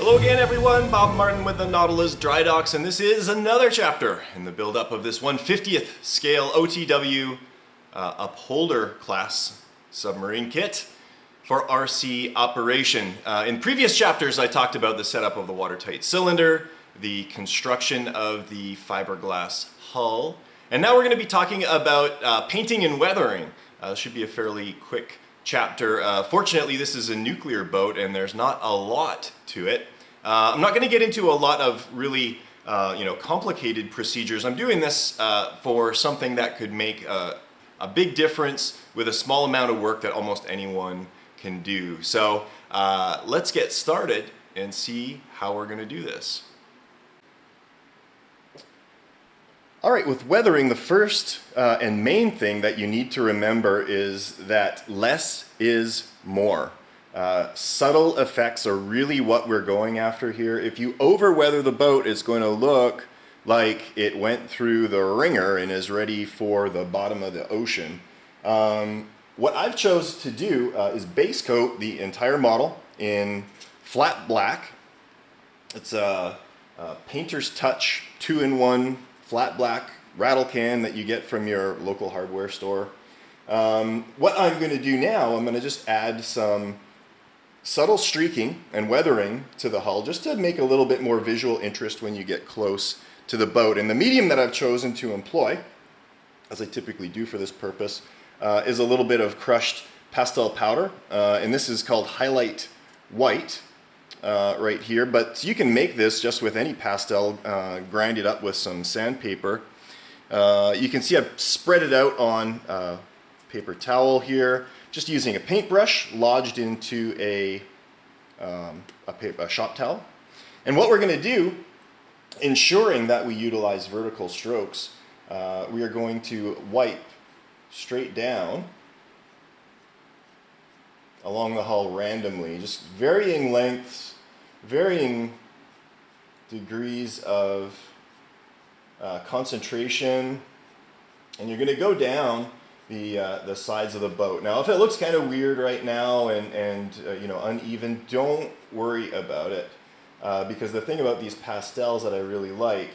Hello again everyone, Bob Martin with the Nautilus Dry Docks, and this is another chapter in the build-up of this 1/50th scale OTW Upholder class submarine kit for RC operation. In previous chapters I talked about the setup of the watertight cylinder, the construction of the fiberglass hull, and now we're going to be talking about painting and weathering. Should be a fairly quick chapter. Fortunately, this is a nuclear boat and there's not a lot to it. I'm not going to get into a lot of really complicated procedures. I'm doing this for something that could make a big difference with a small amount of work that almost anyone can do. So let's get started and see how we're going to do this. Alright, with weathering, the first and main thing that you need to remember is that less is more. Subtle effects are really what we're going after here. If you over-weather the boat, it's going to look like it went through the ringer and is ready for the bottom of the ocean. What I've chose to do is base coat the entire model in flat black. It's a Painter's Touch 2-in-1 flat black rattle can that you get from your local hardware store. What I'm going to do now, I'm going to just add some subtle streaking and weathering to the hull just to make a little bit more visual interest when you get close to the boat. And the medium that I've chosen to employ, as I typically do for this purpose, is a little bit of crushed pastel powder, and this is called Highlight White. Right here, but you can make this just with any pastel, grind it up with some sandpaper. You can see I've spread it out on paper towel here, just using a paintbrush lodged into a shop towel. And what we're going to do, ensuring that we utilize vertical strokes, we are going to wipe straight down along the hull randomly, just varying lengths, varying degrees of concentration, and you're going to go down the sides of the boat. Now, if it looks kind of weird right now and uneven, don't worry about it, because the thing about these pastels that I really like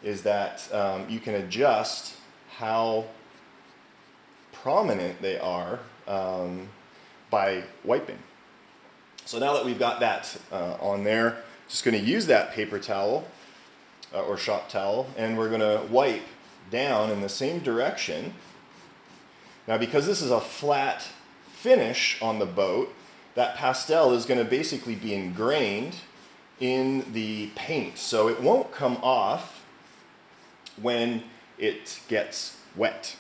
is that you can adjust how prominent they are by wiping. So now that we've got that on there, just going to use that paper towel or shop towel, and we're going to wipe down in the same direction. Now, because this is a flat finish on the boat, that pastel is going to basically be ingrained in the paint, so it won't come off when it gets wet.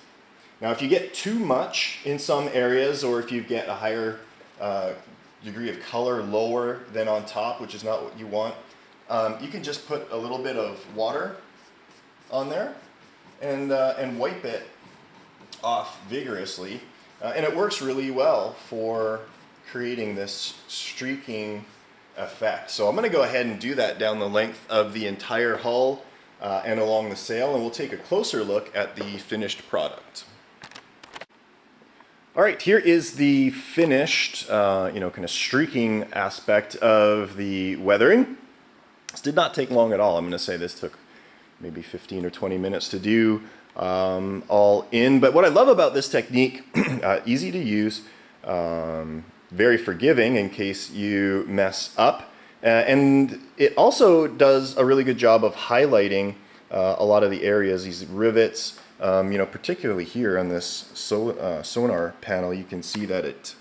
Now, if you get too much in some areas, or if you get a higher degree of color lower than on top, which is not what you want, you can just put a little bit of water on there and wipe it off vigorously. And it works really well for creating this streaking effect. So I'm going to go ahead and do that down the length of the entire hull and along the sail, and we'll take a closer look at the finished product. Alright, here is the finished, kind of streaking aspect of the weathering. This did not take long at all. I'm going to say this took maybe 15 or 20 minutes to do all in. But what I love about this technique, easy to use, very forgiving in case you mess up, and it also does a really good job of highlighting a lot of the areas, these rivets. Particularly here on this sonar panel, you can see that it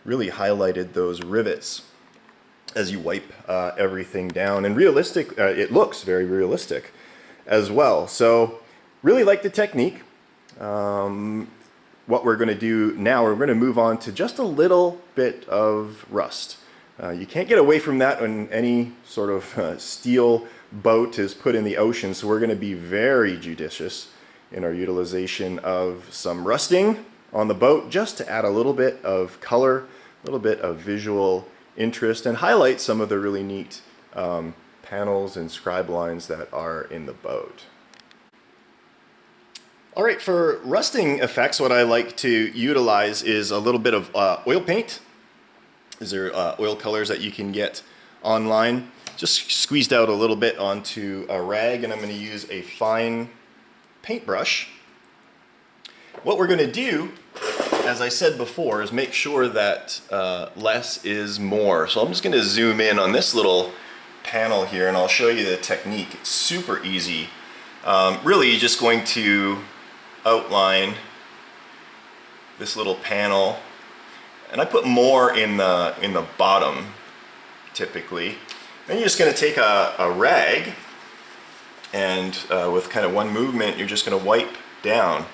really highlighted those rivets as you wipe everything down. And realistic, it looks very realistic as well. So really like the technique. What we're going to do now, we're going to move on to just a little bit of rust. You can't get away from that when any sort of steel boat is put in the ocean, so we're going to be very judicious in our utilization of some rusting on the boat, just to add a little bit of color, a little bit of visual interest, and highlight some of the really neat panels and scribe lines that are in the boat. Alright, for rusting effects, what I like to utilize is a little bit of oil paint. These are oil colors that you can get online. just squeezed out a little bit onto a rag, and I'm going to use a fine paintbrush. What we're going to do, as I said before, is make sure that less is more. So I'm just going to zoom in on this little panel here, and I'll show you the technique. It's super easy. Really, you're just going to outline this little panel, and I put more in the bottom typically. Then you're just going to take a rag, and with kind of one movement, you're just going to wipe down.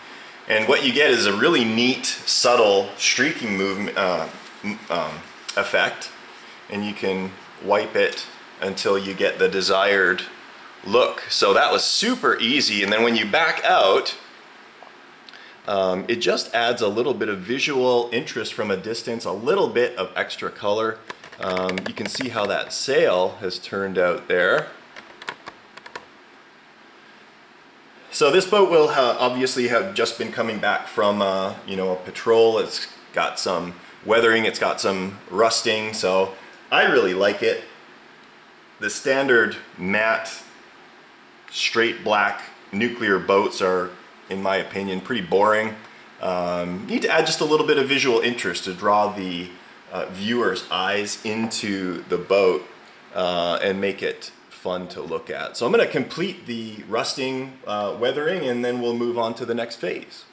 And what you get is a really neat, subtle streaking movement effect, and you can wipe it until you get the desired look. So that was super easy. And then when you back out, it just adds a little bit of visual interest from a distance, a little bit of extra color. You can see how that sail has turned out there. So this boat will obviously have just been coming back from you know, a patrol. It's got some weathering, it's got some rusting, so I really like it. The standard matte, straight black nuclear boats are, in my opinion, pretty boring. You need to add just a little bit of visual interest to draw the viewer's eyes into the boat and make it fun to look at. So I'm going to complete the rusting weathering, and then we'll move on to the next phase.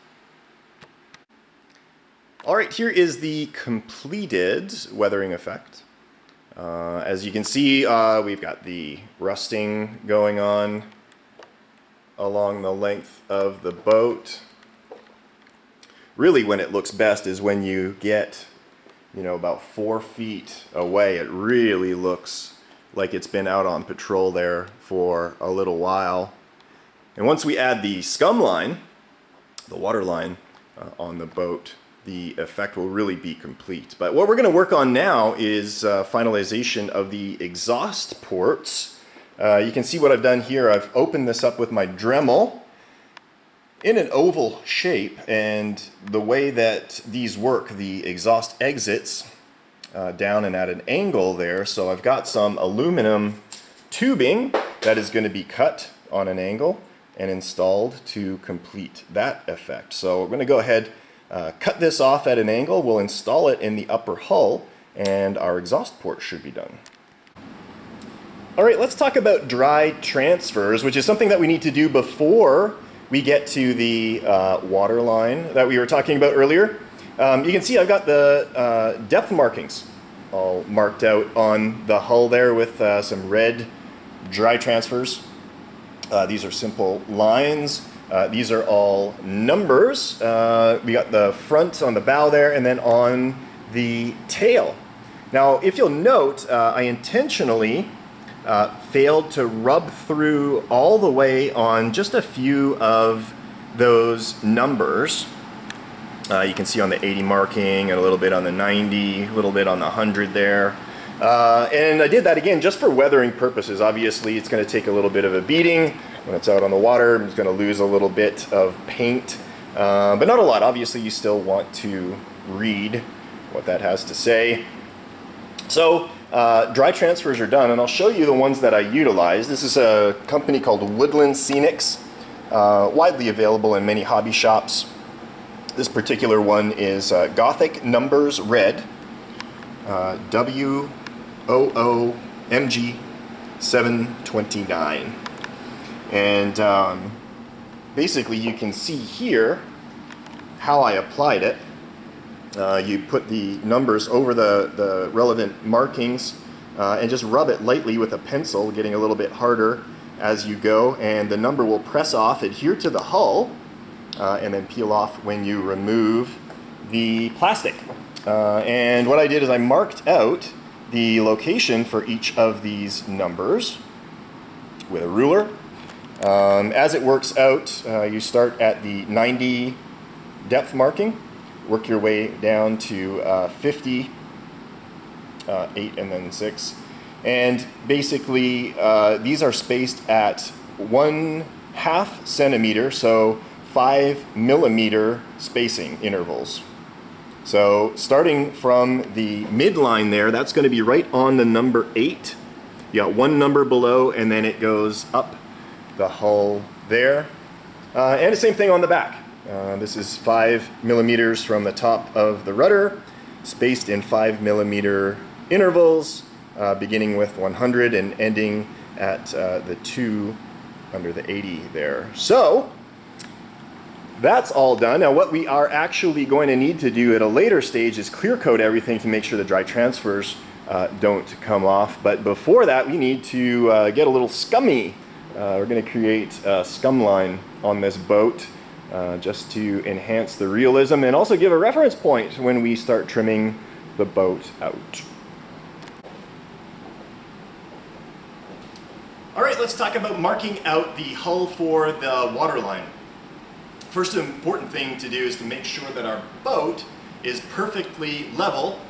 All right, here is the completed weathering effect. As you can see, we've got the rusting going on along the length of the boat. Really, when it looks best is when you get, you know, about 4 feet away. It really looks like it's been out on patrol there for a little while. And once we add the scum line, the water line on the boat, the effect will really be complete. But what we're going to work on now is finalization of the exhaust ports. You can see what I've done here. I've opened this up with my Dremel in an oval shape, and the way that these work, the exhaust exits down and at an angle there. So I've got some aluminum tubing that is going to be cut on an angle and installed to complete that effect. So we're going to go ahead, cut this off at an angle, we'll install it in the upper hull, and our exhaust port should be done. All right, let's talk about dry transfers, which is something that we need to do before we get to the water line that we were talking about earlier. You can see I've got the depth markings all marked out on the hull there with some red dry transfers. These are simple lines. These are all numbers. We got the front on the bow there, and then on the tail. Now, if you'll note, I intentionally failed to rub through all the way on just a few of those numbers. You can see on the 80 marking, and a little bit on the 90, a little bit on the 100 there. And I did that again just for weathering purposes. Obviously, it's going to take a little bit of a beating when it's out on the water. It's going to lose a little bit of paint, but not a lot. Obviously, you still want to read what that has to say. So dry transfers are done, and I'll show you the ones that I utilize. This is a company called Woodland Scenics, widely available in many hobby shops. This particular one is Gothic Numbers Red, WOOMG 729. And basically you can see here how I applied it. You put the numbers over the relevant markings and just rub it lightly with a pencil, getting a little bit harder as you go, and the number will press off, adhere to the hull, and then peel off when you remove the plastic. And what I did is I marked out the location for each of these numbers with a ruler. As it works out, you start at the 90 depth marking, work your way down to 50, 8 and then 6. And basically these are spaced at 1/2 centimeter, so 5 millimeter spacing intervals. So starting from the midline there, that's going to be right on the number 8. You got one number below, and then it goes up the hull there. And the same thing on the back. This is 5 millimeters from the top of the rudder, spaced in 5 millimeter intervals, beginning with 100 and ending at the 2 under the 80 there. So that's all done. Now what we are actually going to need to do at a later stage is clear coat everything to make sure the dry transfers don't come off. But before that, we need to get a little scummy. We're going to create a scum line on this boat just to enhance the realism and also give a reference point when we start trimming the boat out. All right, let's talk about marking out the hull for the waterline. First important thing to do is to make sure that our boat is perfectly level,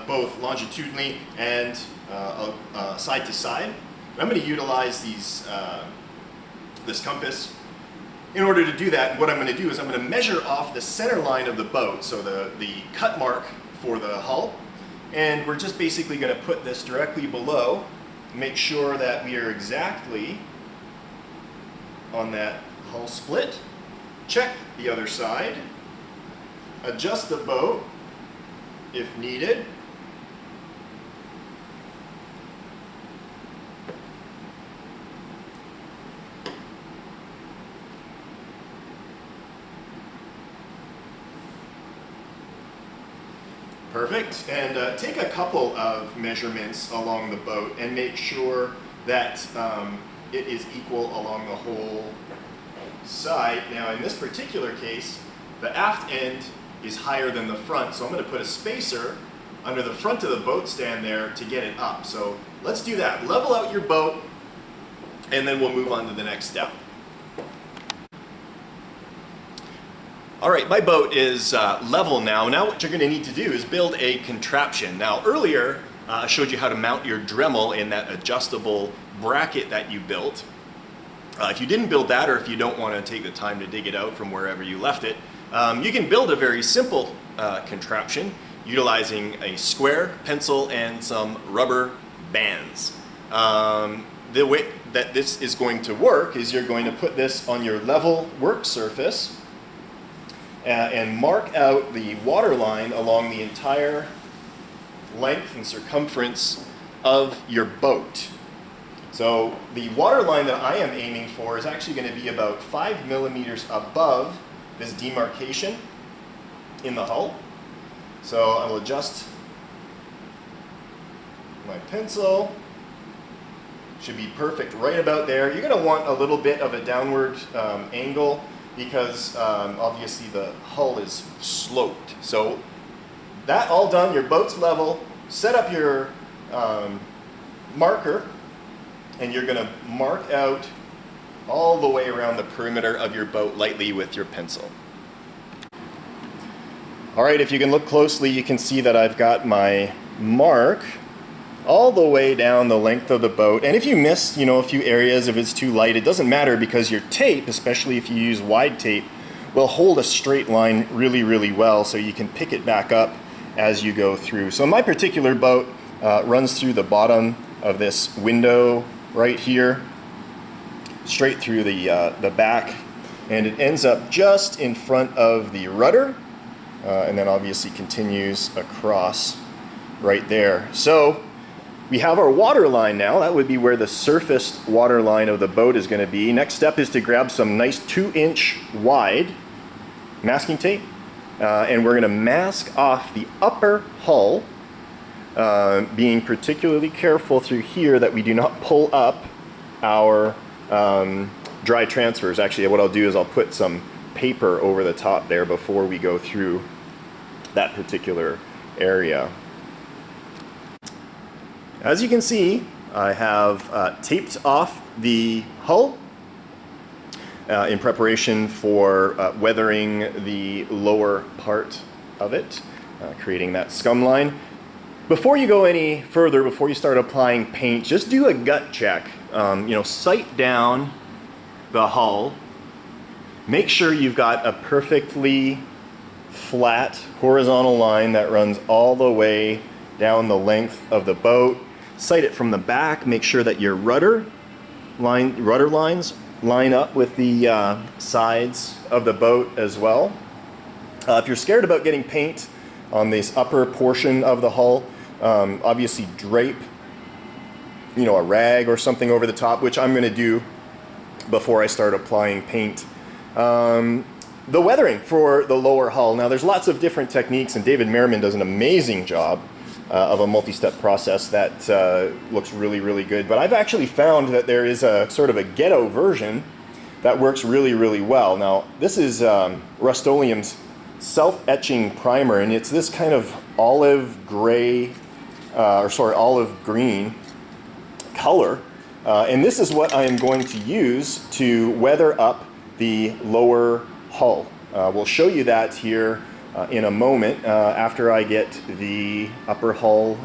both longitudinally and side to side. I'm going to utilize this compass. In order to do that, what I'm going to do is I'm going to measure off the center line of the boat, so the cut mark for the hull, and we're just basically going to put this directly below, make sure that we are exactly on that hull split. Check the other side, adjust the boat if needed. Perfect, and take a couple of measurements along the boat and make sure that it is equal along the whole side. Now in this particular case, the aft end is higher than the front, so I'm going to put a spacer under the front of the boat stand there to get it up. So let's do that. Level out your boat, and then we'll move on to the next step. All right, my boat is level now. Now what you're going to need to do is build a contraption. Now earlier I showed you how to mount your Dremel in that adjustable bracket that you built. If you didn't build that, or if you don't want to take the time to dig it out from wherever you left it, you can build a very simple contraption utilizing a square, pencil, and some rubber bands. The way that this is going to work is you're going to put this on your level work surface and mark out the water line along the entire length and circumference of your boat. So the water line that I am aiming for is actually going to be about 5 millimeters above this demarcation in the hull. So I will adjust my pencil. Should be perfect right about there. You're going to want a little bit of a downward angle because obviously the hull is sloped. So that all done, your boat's level, set up your marker, and you're going to mark out all the way around the perimeter of your boat lightly with your pencil. All right, if you can look closely, you can see that I've got my mark all the way down the length of the boat. And if you miss, a few areas, if it's too light, it doesn't matter because your tape, especially if you use wide tape, will hold a straight line really, really well, so you can pick it back up as you go through. So my particular boat runs through the bottom of this window right here, straight through the back, and it ends up just in front of the rudder, and then obviously continues across right there. So we have our water line now. That would be where the surfaced water line of the boat is going to be. Next step is to grab some nice 2-inch wide masking tape, and we're going to mask off the upper hull, being particularly careful through here that we do not pull up our dry transfers. Actually, what I'll do is I'll put some paper over the top there before we go through that particular area. As you can see, I have taped off the hull in preparation for weathering the lower part of it, creating that scum line. Before you go any further, before you start applying paint, just do a gut check. Sight down the hull. Make sure you've got a perfectly flat horizontal line that runs all the way down the length of the boat. sight it from the back. Make sure that your rudder lines line up with the sides of the boat as well. If you're scared about getting paint on this upper portion of the hull, obviously drape, you know, a rag or something over the top, which I'm going to do before I start applying paint. The weathering for the lower hull. Now there's lots of different techniques, and David Merriman does an amazing job of a multi-step process that looks really, really good. But I've actually found that there is a sort of a ghetto version that works really, really well. Now this is Rust-Oleum's self-etching primer, and it's this kind of olive gray, olive green color. And this is what I am going to use to weather up the lower hull. We'll show you that here in a moment after I get the upper hull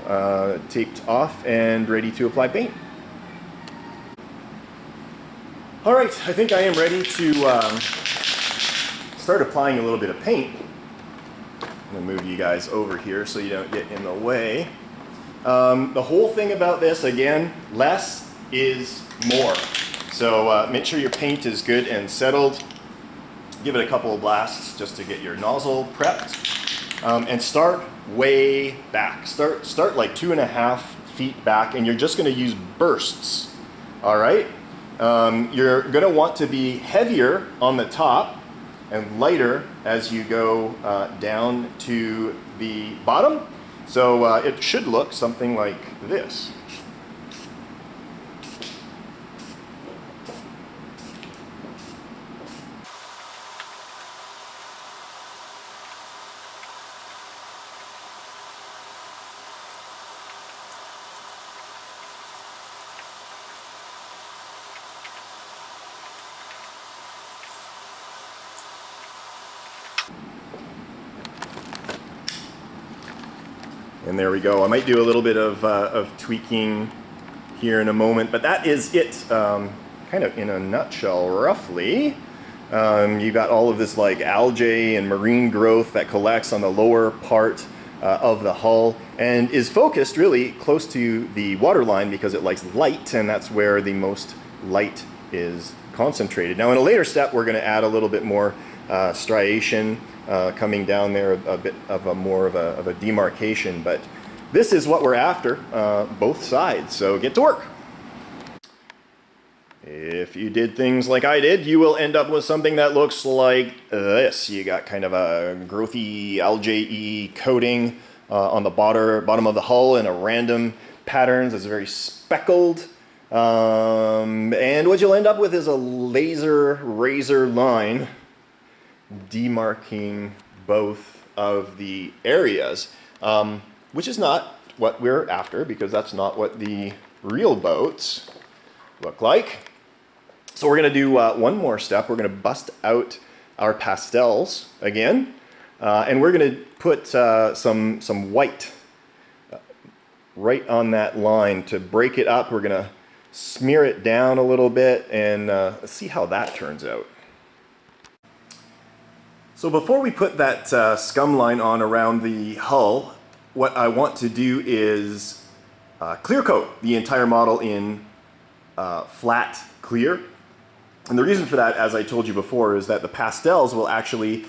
taped off and ready to apply paint. All right, I think I am ready to start applying a little bit of paint. I'm going to move you guys over here so you don't get in the way. The whole thing about this, again, less is more. So make sure your paint is good and settled. Give it a couple of blasts just to get your nozzle prepped. And start way back. Start like 2.5 feet back, and you're just going to use bursts. All right? You're going to want to be heavier on the top and lighter as you go down to the bottom. So it should look something like this. And there we go. I might do a little bit of tweaking here in a moment, but that is it, kind of in a nutshell, roughly. You got all of this like algae and marine growth that collects on the lower part of the hull and is focused really close to the waterline because it likes light, and that's where the most light is concentrated. Now in a later step, we're going to add a little bit more striation coming down there, a bit of a more of a demarcation, but this is what we're after, both sides, so get to work. If you did things like I did, you will end up with something that looks like this. You got kind of a growthy algae coating on the bottom of the hull in a random patterns. It's very speckled. And what you'll end up with is a razor line demarking both of the areas, which is not what we're after, because that's not what the real boats look like. So we're going to do one more step. We're going to bust out our pastels again, and we're going to put some white right on that line to break it up. We're going to smear it down a little bit and let's see how that turns out. So before we put that scum line on around the hull, what I want to do is clear coat the entire model in flat clear. And the reason for that, as I told you before, is that the pastels will actually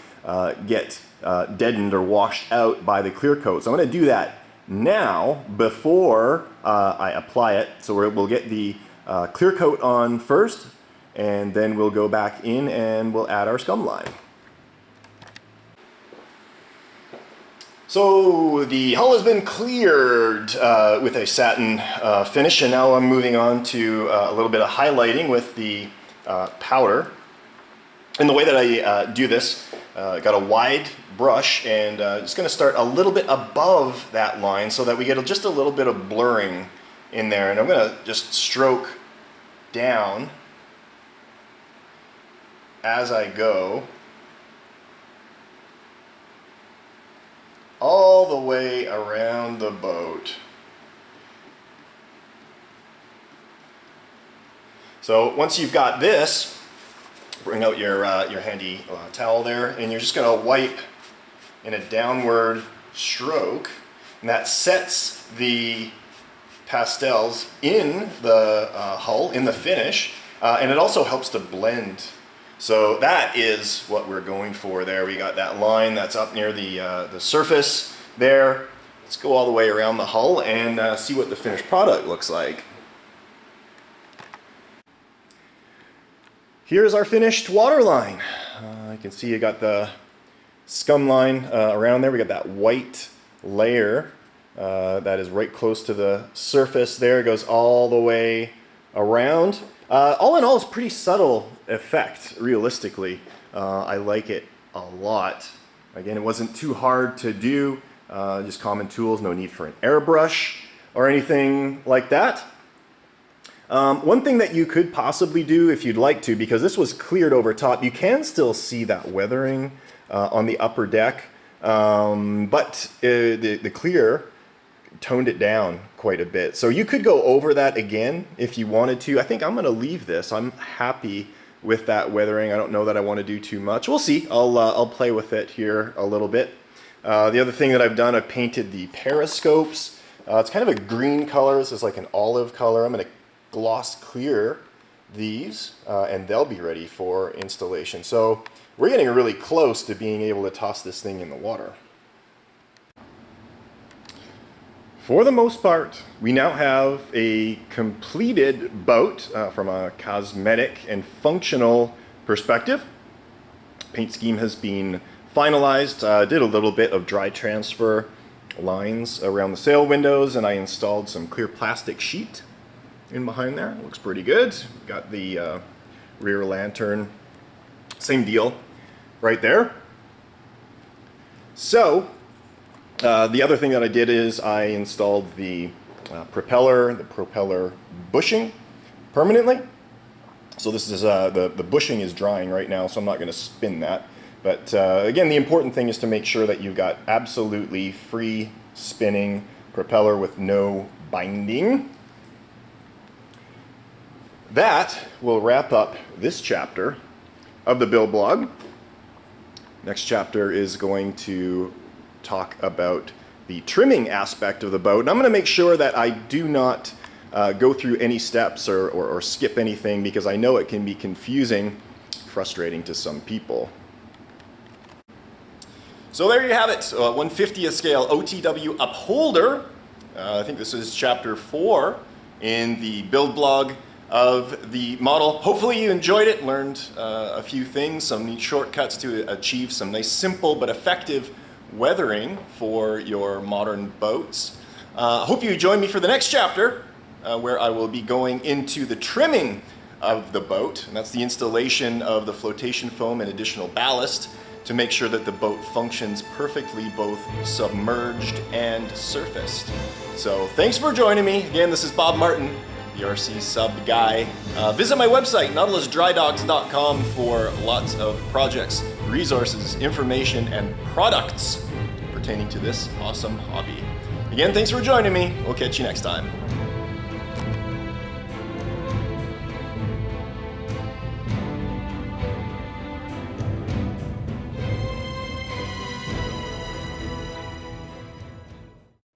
get deadened or washed out by the clear coat. So I'm going to do that now before I apply it. So we'll get the clear coat on first, and then we'll go back in and we'll add our scum line. So the hull has been cleared with a satin finish, and now I'm moving on to a little bit of highlighting with the powder. And the way that I do this, got a wide brush, and just going to start a little bit above that line so that we get just a little bit of blurring in there. And I'm going to just stroke down as I go, all the way around the boat. So once you've got this, bring out your handy towel there, and you're just going to wipe in a downward stroke, and that sets the pastels in the hull, in the finish, and it also helps to blend. So that is what we're going for there. We got that line that's up near the surface there. Let's go all the way around the hull and see what the finished product looks like. Here's our finished waterline. You can see you got the scum line around there. We got that white layer that is right close to the surface there. It goes all the way around. All in all, it's a pretty subtle effect, realistically. I like it a lot. Again, it wasn't too hard to do, just common tools, no need for an airbrush or anything like that. One thing that you could possibly do if you'd like to, because this was cleared over top, you can still see that weathering on the upper deck, but the clear toned it down quite a bit. So you could go over that again if you wanted to. I think I'm going to leave this. I'm happy with that weathering. I don't know that I want to do too much. We'll see. I'll play with it here a little bit. The other thing that I've done, I've painted the periscopes. It's kind of a green color. This is like an olive color. I'm going to gloss clear these and they'll be ready for installation. So we're getting really close to being able to toss this thing in the water. For the most part, we now have a completed boat from a cosmetic and functional perspective. Paint scheme has been finalized. Did a little bit of dry transfer lines around the sail windows, and I installed some clear plastic sheet in behind there. It looks pretty good. Got the rear lantern, same deal right there. So the other thing that I did is I installed the propeller bushing permanently. So this is the bushing is drying right now, so I'm not going to spin that. But again, the important thing is to make sure that you've got absolutely free spinning propeller with no binding. That will wrap up this chapter of the build blog. Next chapter is going to talk about the trimming aspect of the boat, and I'm going to make sure that I do not go through any steps or skip anything, because I know it can be confusing, frustrating to some people. So there you have it, 1/50th scale OTW Upholder. I think this is chapter 4 in the build blog of the model. Hopefully you enjoyed it, learned a few things, some neat shortcuts to achieve some nice, simple but effective weathering for your modern boats. I hope you join me for the next chapter, where I will be going into the trimming of the boat, and that's the installation of the flotation foam and additional ballast to make sure that the boat functions perfectly both submerged and surfaced. So thanks for joining me. Again, this is Bob Martin, the RC Sub Guy. Visit my website, nautilusdrydogs.com, for lots of projects, resources, information, and products pertaining to this awesome hobby. Again, thanks for joining me. We'll catch you next time.